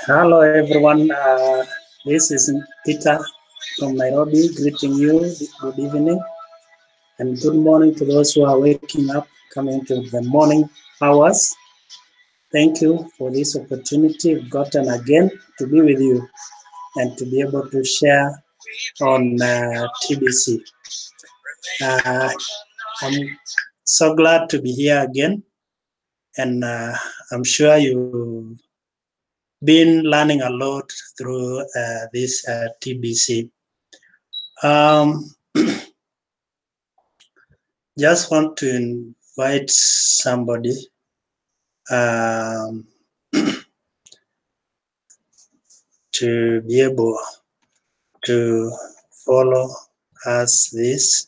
Hello everyone, this is Peter from Nairobi greeting you. Good evening and good morning to those who are waking up, coming to the morning hours. Thank you for this opportunity we've gotten again to be with you and to be able to share on TBC. I'm so glad to be here again, and I'm sure you've been learning a lot through this TBC. Just want to invite somebody to be able to follow us this.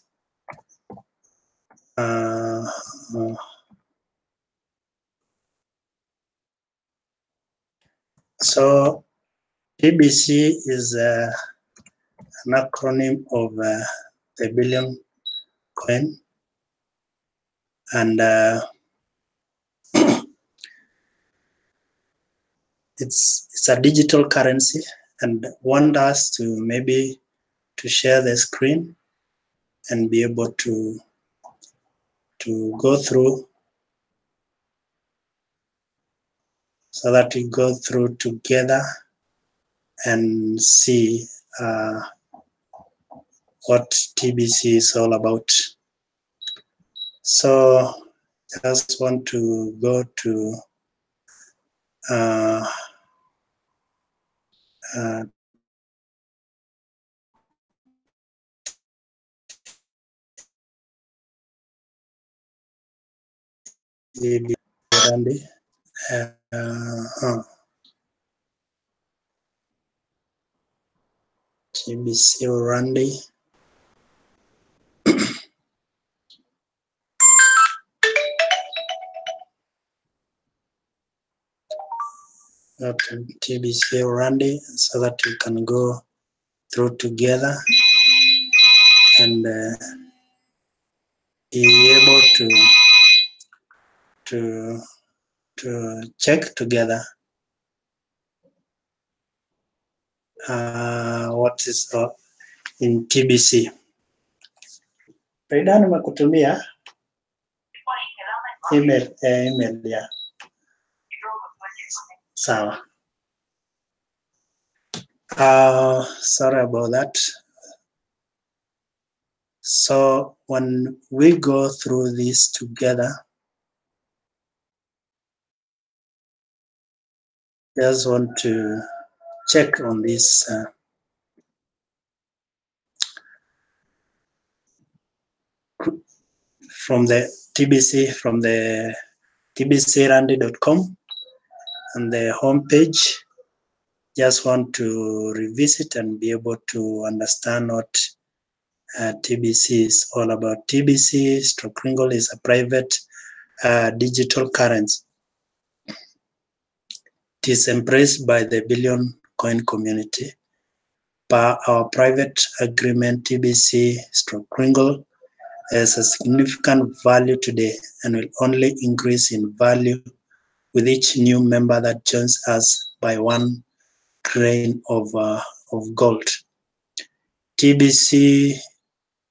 So TBC is an acronym of the billion coin, and it's a digital currency, and want us to maybe to share the screen and be able to go through, so that we go through together and see what TBC is all about. So just want to go to Randy. TBC Randy. TBC Randy, so that we can go through together and be able to check together what is in TBC. Frida, nimekutumia email ya sawa. Sorry about that. So when we go through this together, just want to check on this. From the TBC, from the tbcrandy.com and the homepage. Just want to revisit and be able to understand what TBC is all about. TBC stroke Ringle is a private digital currency. It is embraced by the billion coin community. Per our private agreement, TBC stroke Ringle has a significant value today and will only increase in value with each new member that joins us by 1 grain of gold. TBC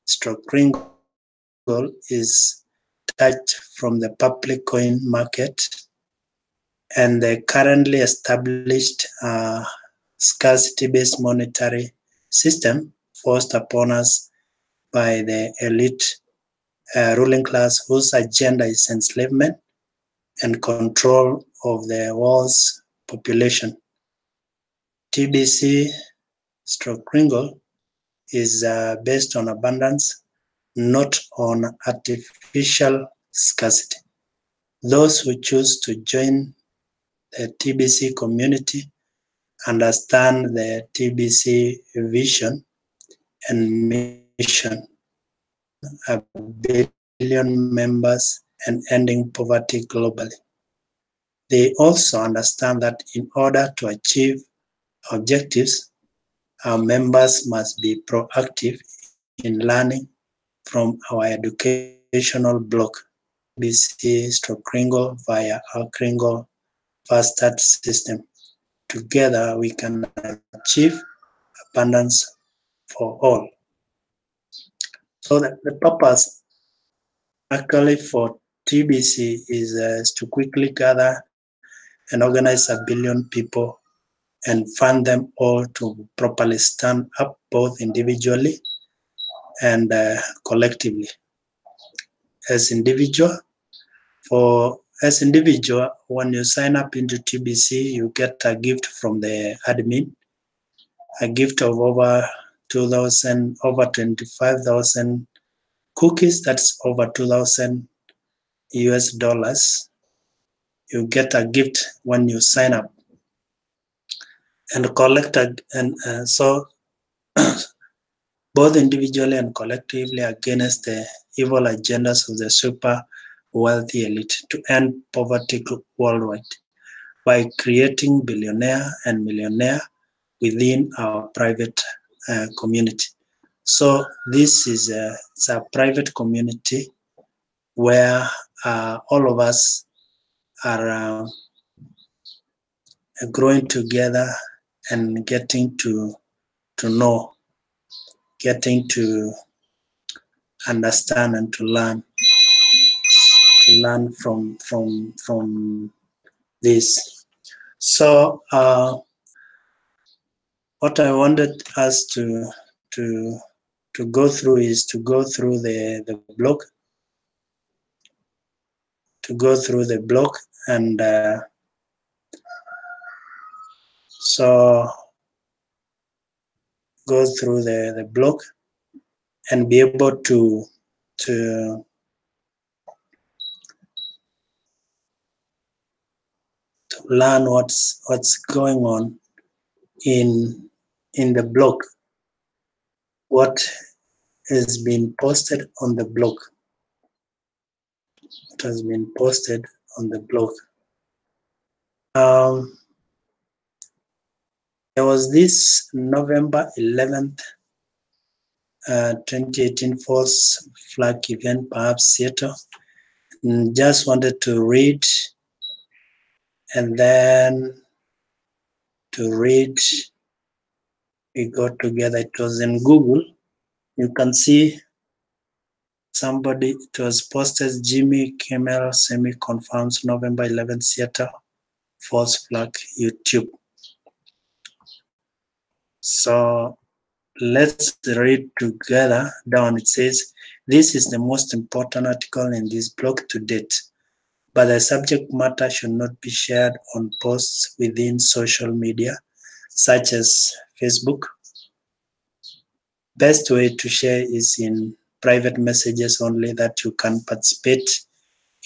stroke Ringle is detached from the public coin market, and the currently established scarcity-based monetary system forced upon us by the elite ruling class, whose agenda is enslavement and control of the world's population. TBC stroke Ringle is based on abundance, not on artificial scarcity. Those who choose to join the TBC community understand the TBC vision and mission: a billion members and ending poverty globally. They also understand that in order to achieve objectives, our members must be proactive in learning from our educational block, TBC stroke Kringle via our Kringle Fast Start system. Together we can achieve abundance for all. So the purpose actually for TBC is to quickly gather and organize 1 billion people and fund them all to properly stand up both individually and collectively. As individual, when you sign up into TBC, you get a gift from the admin, a gift of over 25,000 cookies. That's over 2,000 US dollars. You get a gift when you sign up and collect so both individually and collectively against the evil agendas of the super wealthy elite to end poverty worldwide by creating billionaire and millionaire within our private community. So this is a private community where all of us are growing together and getting to know, getting to understand and to learn from this. So what I wanted us to go through is to go through the blog, and so go through the blog and be able to learn what's going on in the blog, what has been posted on the blog, There was this November 11th, 2018 false flag event, perhaps Seattle. Just wanted to read, and then we got together. It was in Google. You can see somebody, it was posted, Jimmy Kimmel semi-confirms November 11th Seattle false flag YouTube. So let's read together down. It says, this is the most important article in this blog to date, but the subject matter should not be shared on posts within social media, such as Facebook. Best way to share is in private messages only, that you can participate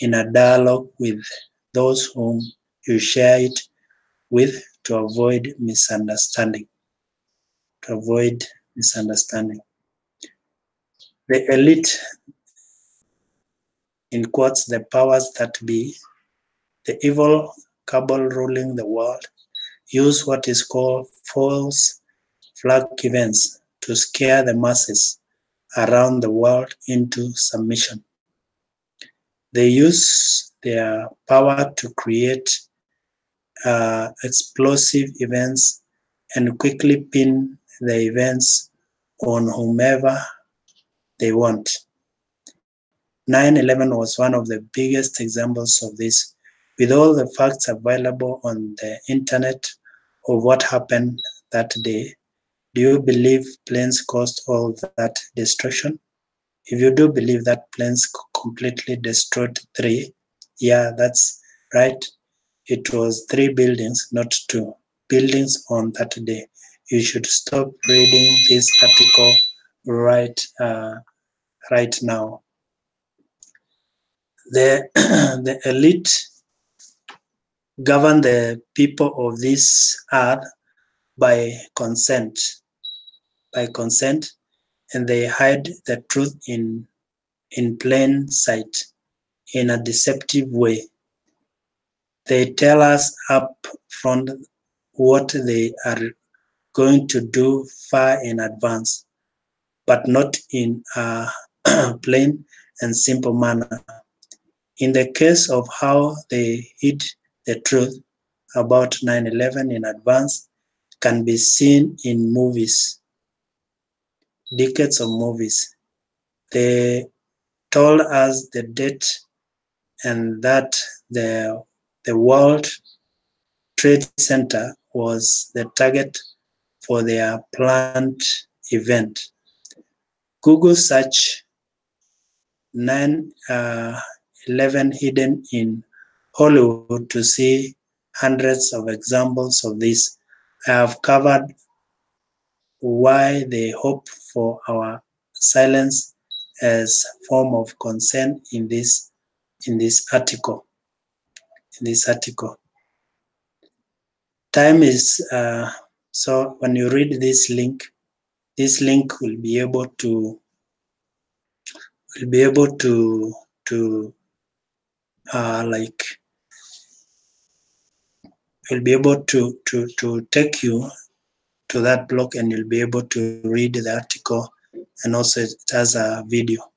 in a dialogue with those whom you share it with to avoid misunderstanding. The elite, in quotes, the powers that be, the evil cabal ruling the world, use what is called false flag events to scare the masses around the world into submission. They use their power to create explosive events and quickly pin the events on whomever they want. 9/11 was one of the biggest examples of this, with all the facts available on the internet of what happened that day. Do you believe planes caused all that destruction? If you do believe that planes completely destroyed 3, yeah, that's right. It was 3 buildings, not 2 buildings on that day. You should stop reading this article right now. The elite govern the people of this earth by consent, and they hide the truth in plain sight, in a deceptive way. They tell us up front what they are going to do far in advance, but not in a plain and simple manner. In the case of how they hid the truth about 9/11 in advance can be seen in movies, decades of movies. They told us the date and that the World Trade Center was the target for their planned event. Google search 9/11 hidden in Hollywood to see hundreds of examples of this. I have covered why they hope for our silence as form of consent in this article. Time is so when you read this link will be able to take you to that blog, and you'll be able to read the article, and also it has a video.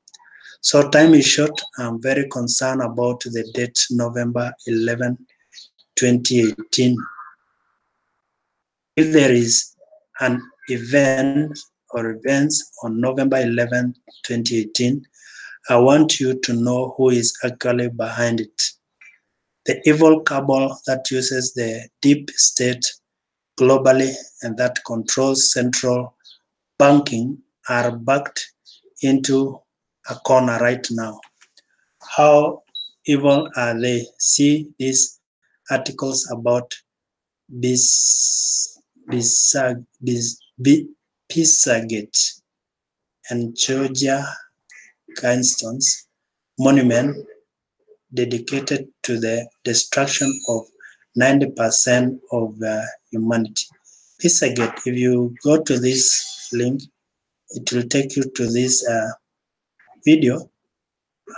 So time is short. I'm very concerned about the date November 11, 2018. If there is an event or events on November 11, 2018, I want you to know who is actually behind it. The evil cabal that uses the deep state globally and that controls central banking are backed into a corner right now. How evil are they? See these articles about Pizzagate and Georgia Guidestones monument dedicated to the destruction of 90% of humanity. Pizzagate, if you go to this link, it will take you to this video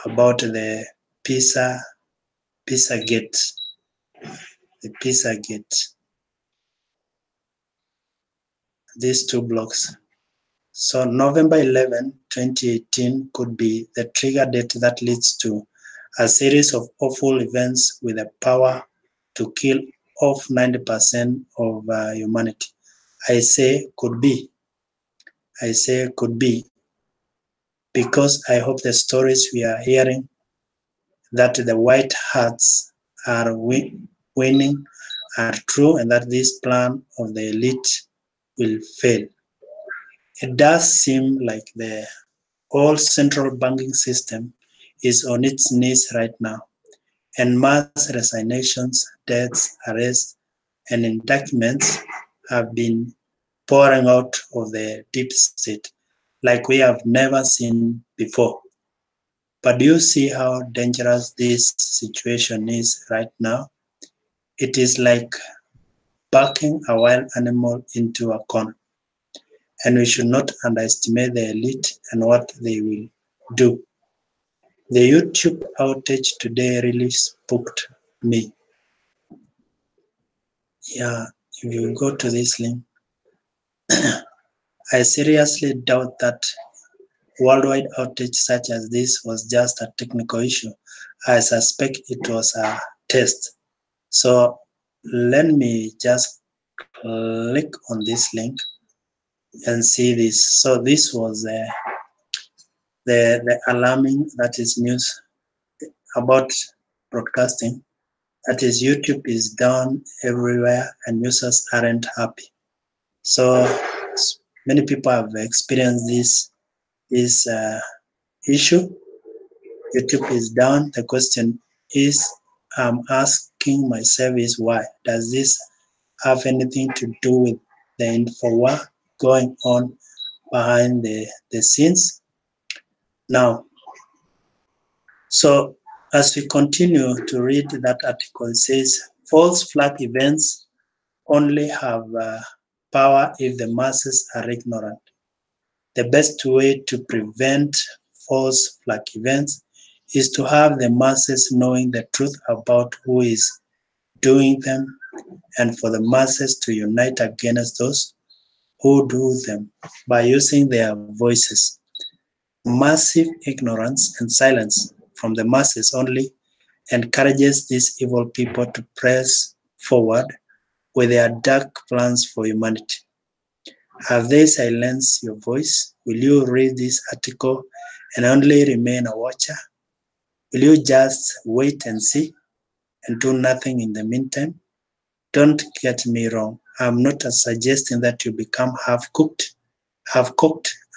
about the Pizzagate. The Pizzagate. These two blocks. So November 11, 2018 could be the trigger date that leads to a series of awful events with the power to kill off 90% of humanity. I say could be. I say could be because I hope the stories we are hearing that the white hats are winning are true, and that this plan of the elite will fail. It does seem like the whole central banking system is on its knees right now, and mass resignations, deaths, arrests, and indictments have been pouring out of the deep state like we have never seen before. But do you see how dangerous this situation is right now? It is like backing a wild animal into a corner. And we should not underestimate the elite and what they will do. The YouTube outage today really spooked me. Yeah, if you go to this link, I seriously doubt that worldwide outage such as this was just a technical issue. I suspect it was a test. So let me just click on this link and see this. So this was the alarming, that is news about broadcasting. That is, YouTube is down everywhere and users aren't happy. So many people have experienced this issue. YouTube is down. The question is, I'm asking myself is why? Does this have anything to do with the info war going on behind the scenes? Now, so as we continue to read that article, it says false flag events only have power if the masses are ignorant. The best way to prevent false flag events is to have the masses knowing the truth about who is doing them, and for the masses to unite against those who do them by using their voices. Massive ignorance and silence from the masses only encourages these evil people to press forward with their dark plans for humanity. Have they silenced your voice? Will you read this article and only remain a watcher? Will you just wait and see and do nothing in the meantime? Don't get me wrong. I'm not suggesting that you become half-cooked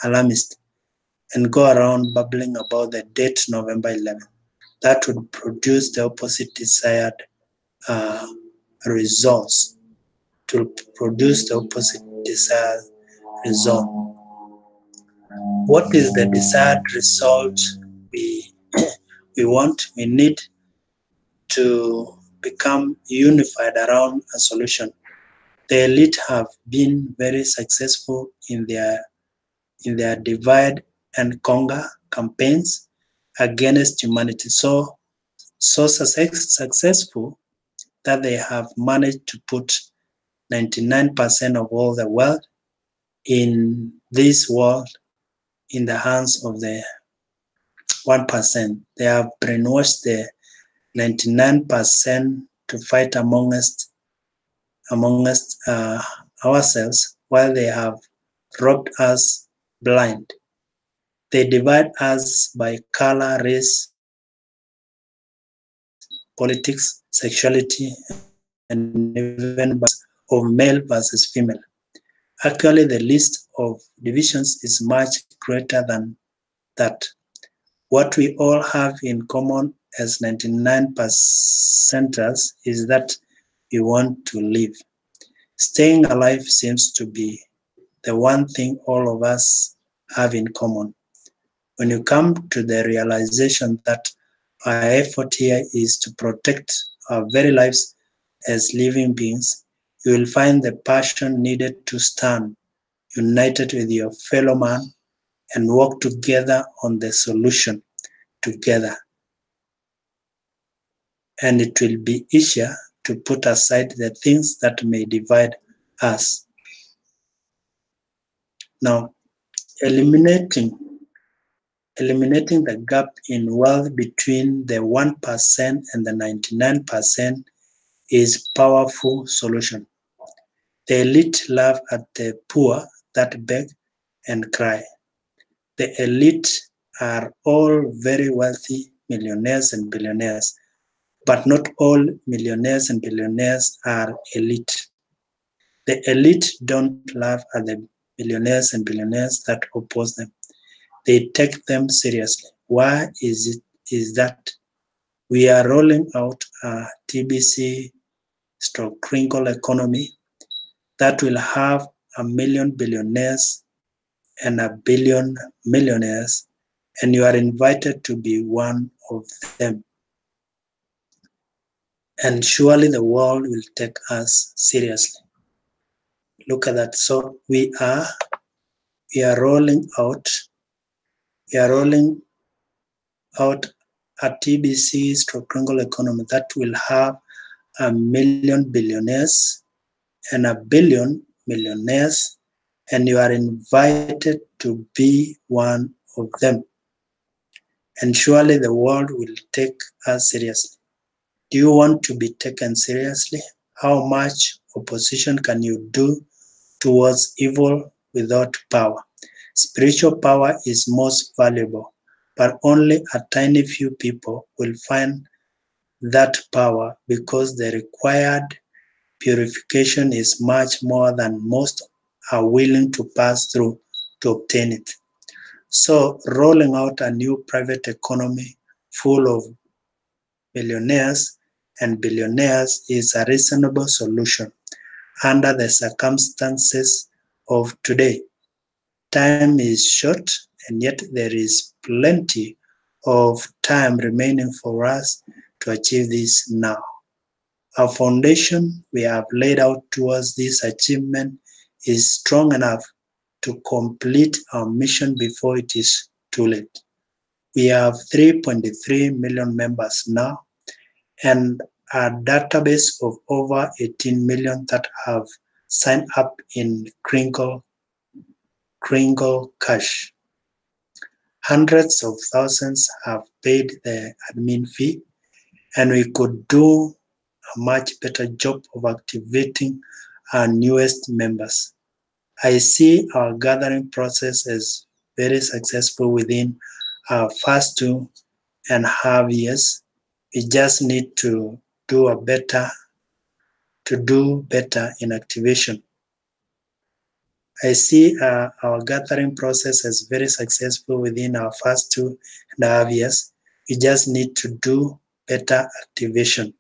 alarmist and go around babbling about the date November 11th. That would produce the opposite desired results. To produce the opposite desired result. What is the desired result we want? We need to become unified around a solution. The elite have been very successful in their divide and conquer campaigns against humanity. So successful that they have managed to put 99% of all the wealth in this world in the hands of the 1%. They have brainwashed the 99% to fight amongst ourselves, while they have robbed us blind. They divide us by color, race, politics, sexuality, and even of male versus female. Actually, the list of divisions is much greater than that. What we all have in common as 99%ers is that we want to live. Staying alive seems to be the one thing all of us have in common. When you come to the realization that our effort here is to protect our very lives as living beings, you will find the passion needed to stand united with your fellow man and work together on the solution together. And it will be easier to put aside the things that may divide us. Now, eliminating the gap in wealth between the 1% and the 99% is a powerful solution. The elite laugh at the poor that beg and cry. The elite are all very wealthy millionaires and billionaires, but not all millionaires and billionaires are elite. The elite don't laugh at the millionaires and billionaires that oppose them. They take them seriously. Why is that? We are rolling out a TBC crinkle economy that will have 1 million billionaires and 1 billion millionaires, and you are invited to be one of them. And surely the world will take us seriously. Look at that. So we are rolling out a TBC crinkle economy that will have 1 million billionaires and 1 billion millionaires, and you are invited to be one of them. And surely the world will take us seriously. Do you want to be taken seriously? How much opposition can you do towards evil without power? Spiritual power is most valuable, but only a tiny few people will find that power because the required purification is much more than most are willing to pass through to obtain it. So rolling out a new private economy full of millionaires and billionaires is a reasonable solution under the circumstances of today. Time is short, and yet there is plenty of time remaining for us to achieve this now. Our foundation we have laid out towards this achievement is strong enough to complete our mission before it is too late. We have 3.3 million members now and a database of over 18 million that have signed up in Crinkle Cash. Hundreds of thousands have paid the admin fee, and we could do a much better job of activating our newest members. I see our gathering process as very successful within our first 2.5 years. We just need to do better in activation. I see our gathering process as very successful within our first 2.5 years. We just need to do better activation.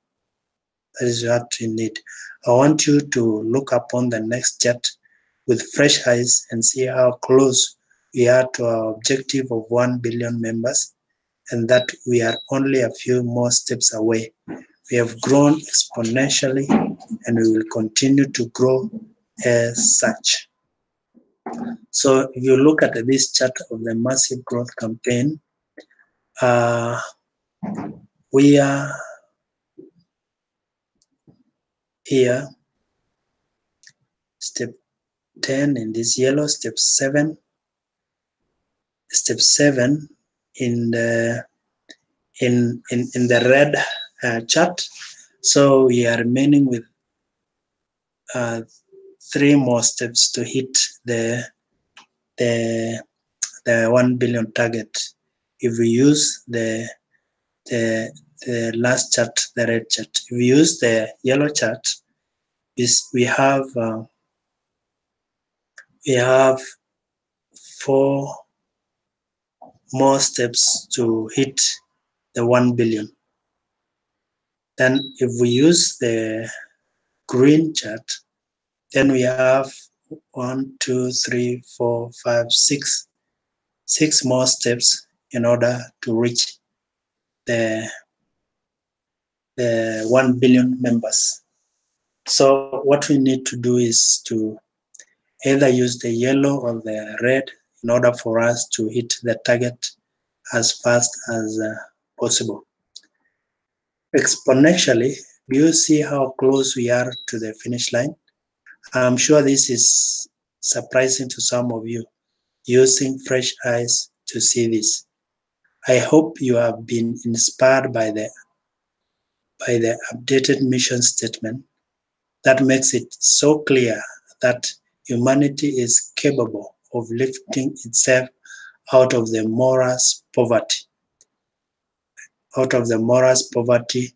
That is what we need. I want you to look upon the next chart with fresh eyes and see how close we are to our objective of 1 billion members, and that we are only a few more steps away. We have grown exponentially and we will continue to grow as such. So if you look at this chart of the massive growth campaign, we are here, step 10 in this yellow, step 7 in the red chart. So we are remaining with 3 more steps to hit the 1 billion target. If we use the last chart, the red chart, if we use the yellow chart, we have 4 more steps to hit the 1 billion. Then if we use the green chart, then we have 1, 2, 3, 4, 5, 6 more steps in order to reach the 1 billion members. So what we need to do is to either use the yellow or the red in order for us to hit the target as fast as possible. Exponentially, do you see how close we are to the finish line? I'm sure this is surprising to some of you, using fresh eyes to see this. I hope you have been inspired by the updated mission statement that makes it so clear that humanity is capable of lifting itself out of the moral poverty,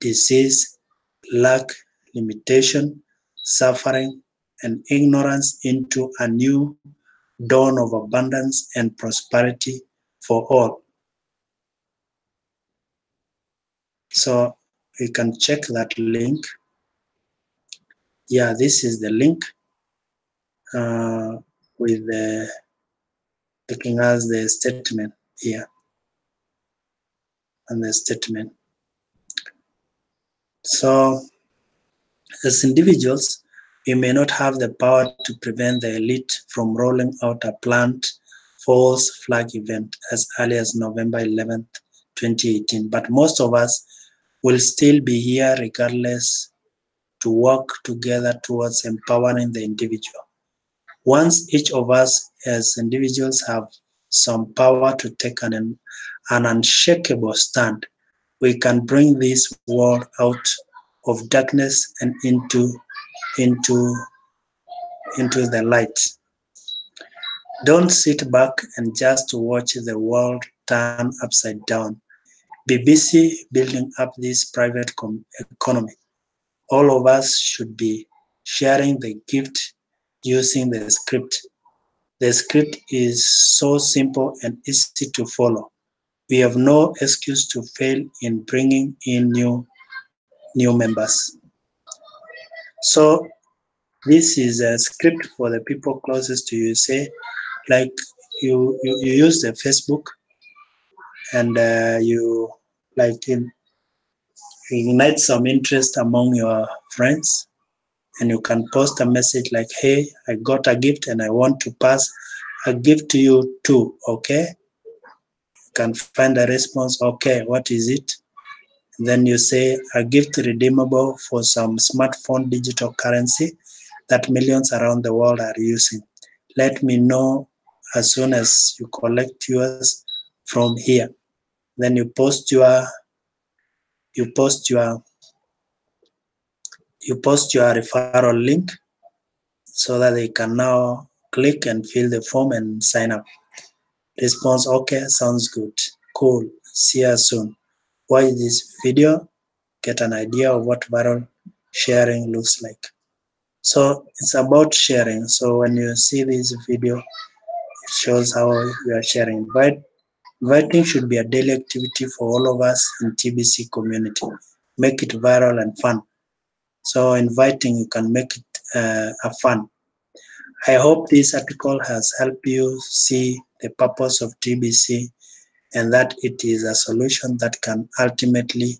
disease, lack, limitation, suffering, and ignorance into a new dawn of abundance and prosperity for all. So we can check that link. Yeah, this is the link with the looking at the statement here and the statement. So as individuals, we may not have the power to prevent the elite from rolling out a planned false flag event as early as November 11th, 2018, but most of us will still be here regardless to work together towards empowering the individual. Once each of us as individuals have some power to take an unshakable stand, we can bring this world out of darkness and into the light. Don't sit back and just watch the world turn upside down. Be busy building up this private economy. All of us should be sharing the gift using the script. The script is so simple and easy to follow. We have no excuse to fail in bringing in new members. So this is a script for the people closest to you. Say, like you use the Facebook and you like ignite some interest among your friends, and you can post a message like, hey, I got a gift and I want to pass a gift to you too, okay? You can find a response, okay, what is it? And then you say a gift redeemable for some smartphone digital currency that millions around the world are using. Let me know as soon as you collect yours from here. Then you post your you post your referral link so that they can now click and fill the form and sign up. Response: okay, sounds good, cool, see you soon. Watch this video, get an idea of what viral sharing looks like. So it's about sharing. So when you see this video, it shows how you are sharing. Inviting should be a daily activity for all of us in TBC community. Make it viral and fun. So inviting, you can make it a fun. I hope this article has helped you see the purpose of TBC and that it is a solution that can ultimately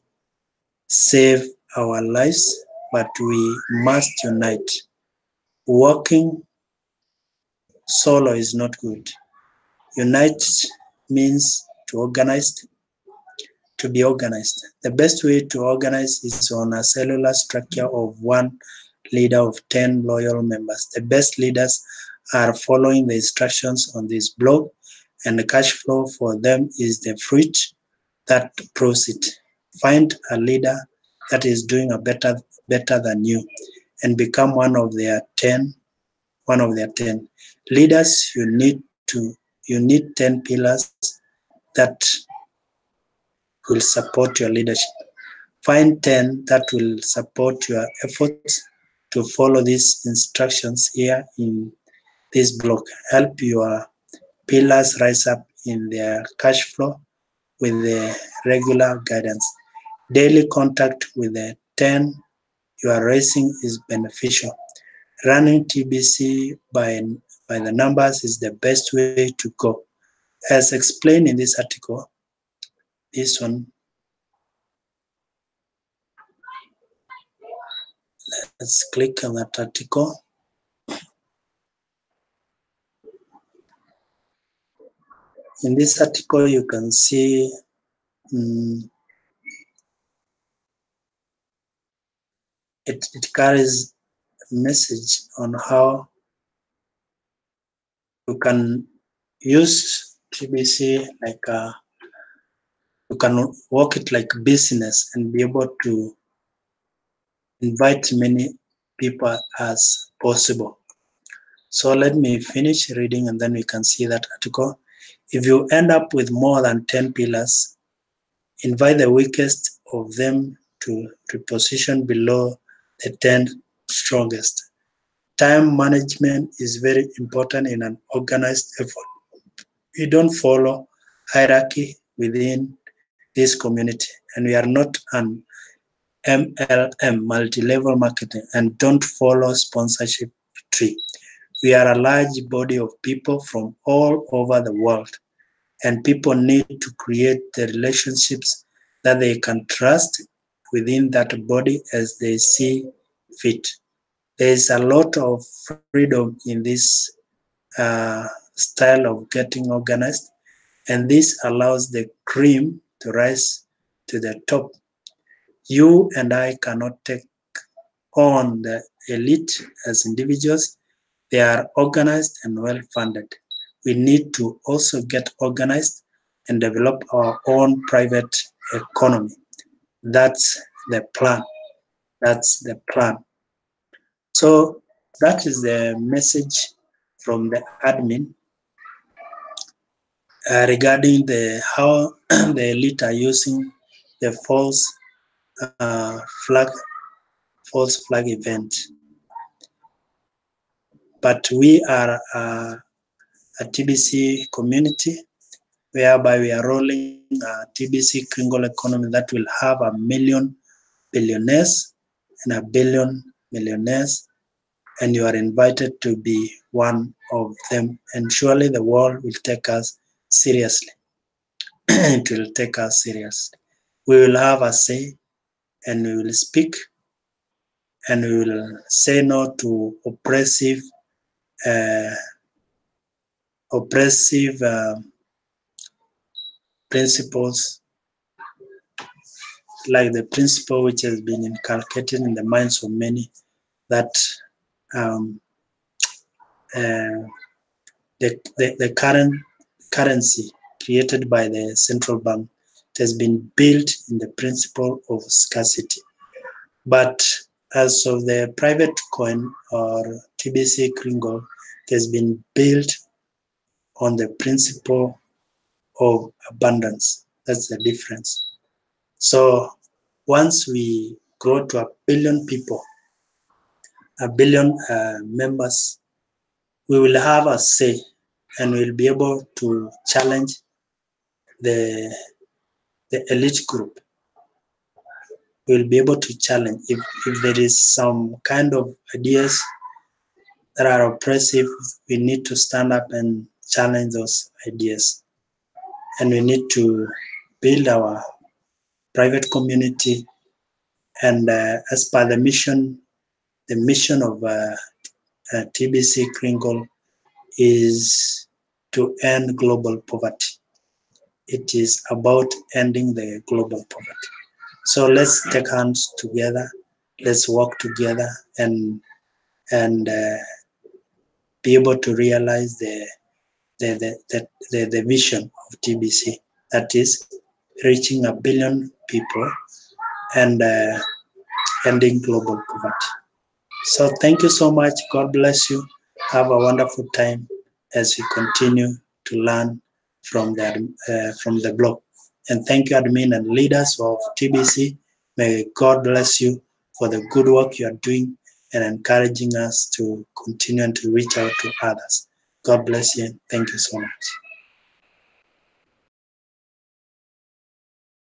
save our lives, but we must unite. Working solo is not good. Unite means to be organized. The best way to organize is on a cellular structure of one leader of 10 loyal members. The best leaders are following the instructions on this blog, and the cash flow for them is the fruit that proves it. Find a leader that is doing a better than you and become one of their 10. Leaders, you need 10 pillars that will support your leadership. Find 10 that will support your efforts to follow these instructions here in this blog. Help your pillars rise up in their cash flow with the regular guidance. Daily contact with the 10 you are raising is beneficial. Running TBC by the numbers is the best way to go. As explained in this article, this one, let's click on that article. In this article, you can see it carries a message on how you can use TBC like you can work it like business and be able to invite many people as possible. So let me finish reading and then we can see that article. If you end up with more than 10 pillars, invite the weakest of them to position below the 10 strongest. Time management is very important in an organized effort. We don't follow hierarchy within this community, and we are not an MLM, multi-level marketing, and don't follow sponsorship tree. We are a large body of people from all over the world, and people need to create the relationships that they can trust within that body as they see fit. There is a lot of freedom in this style of getting organized, and this allows the cream to rise to the top. You and I cannot take on the elite as individuals. They are organized and well-funded. We need to also get organized and develop our own private economy. That's the plan. That's the plan. So that is the message from the admin regarding how the elite are using the false flag event. But we are a TBC community whereby we are rolling a TBC Kringle economy that will have 1 million billionaires and 1 billion millionaires, and you are invited to be one of them. And surely the world will take us seriously. It will take us seriously. We will have a say, and we will speak, and we will say no to oppressive principles, like the principle which has been inculcated in the minds of many, that the current currency created by the central bank It has been built in the principle of scarcity. But as of the private coin or TBC Kringle, it has been built on the principle of abundance. That's the difference. So once we grow to 1 billion people, 1 billion members, we will have a say and we'll be able to challenge the elite group. We'll be able to challenge if there is some kind of ideas that are oppressive, we need to stand up and challenge those ideas. And we need to build our private community. And as per the mission of TBC Kringle is to end global poverty. It is about ending the global poverty. So let's take hands together. Let's work together and be able to realize the vision of TBC, that is reaching 1 billion people and ending global poverty. So thank you so much. God bless you. Have a wonderful time as we continue to learn from the blog. And thank you, admin and leaders of TBC. May God bless you for the good work you are doing and encouraging us to continue and to reach out to others. God bless you. Thank you so much.